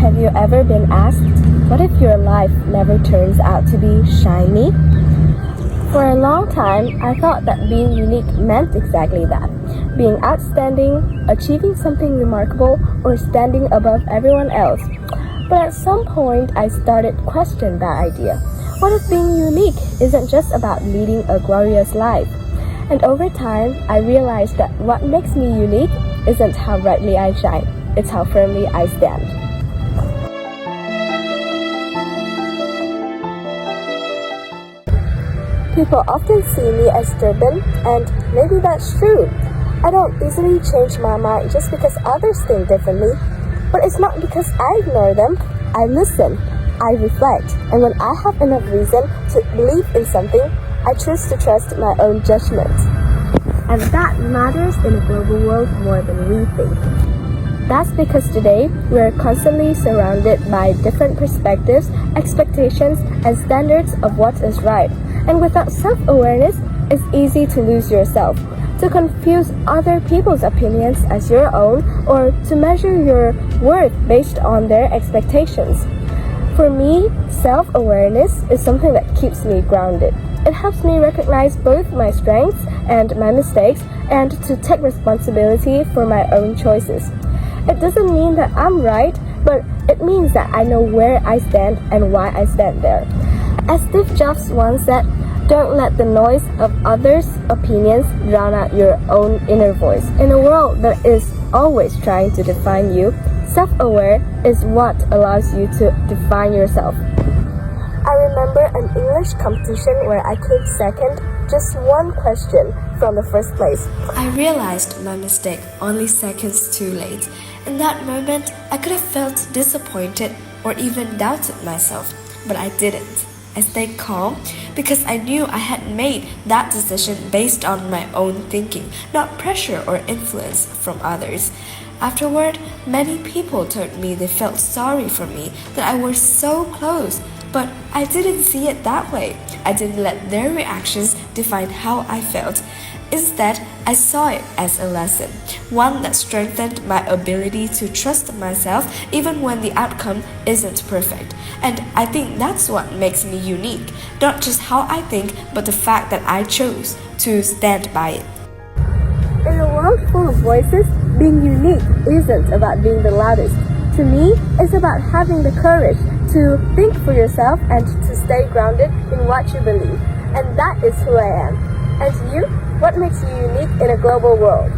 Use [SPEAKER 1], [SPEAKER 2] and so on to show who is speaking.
[SPEAKER 1] Have you ever been asked, what if your life never turns out to be shiny? For a long time, I thought that being unique meant exactly that. Being outstanding, achieving something remarkable, or standing above everyone else. But at some point, I started questioning that idea. What if being unique isn't just about leading a glorious life? And over time, I realized that what makes me unique isn't how brightly I shine, it's how firmly I stand. People often see me as stubborn, and maybe that's true. I don't easily change my mind just because others think differently. But it's not because I ignore them. I listen, I reflect, and when I have enough reason to believe in something, I choose to trust my own judgment. And that matters in a global world more than we think. That's because today, we're constantly surrounded by different perspectives, expectations, and standards of what is right. And without self-awareness, it's easy to lose yourself, to confuse other people's opinions as your own, or to measure your worth based on their expectations. For me, self-awareness is something that keeps me grounded. It helps me recognize both my strengths and my mistakes, and to take responsibility for my own choices. It doesn't mean that I'm right, but it means that I know where I stand and why I stand there. As Steve Jobs once said, don't let the noise of others' opinions drown out your own inner voice. In a world that is always trying to define you, self-aware is what allows you to define yourself. I remember an English competition where I came second, just one question from the first place. I realized my mistake only seconds too late. In that moment, I could have felt disappointed or even doubted myself, but I didn't. I stayed calm because I knew I had made that decision based on my own thinking, not pressure or influence from others. Afterward, many people told me they felt sorry for me, that I was so close, but I didn't see it that way. I didn't let their reactions define how I felt. Instead, I saw it as a lesson, one that strengthened my ability to trust myself even when the outcome isn't perfect. And I think that's what makes me unique, not just how I think, but the fact that I chose to stand by it. In a world full of voices, being unique isn't about being the loudest. To me, it's about having the courage to think for yourself and to stay grounded in what you believe. And that is who I am. And you? What makes you unique in a global world?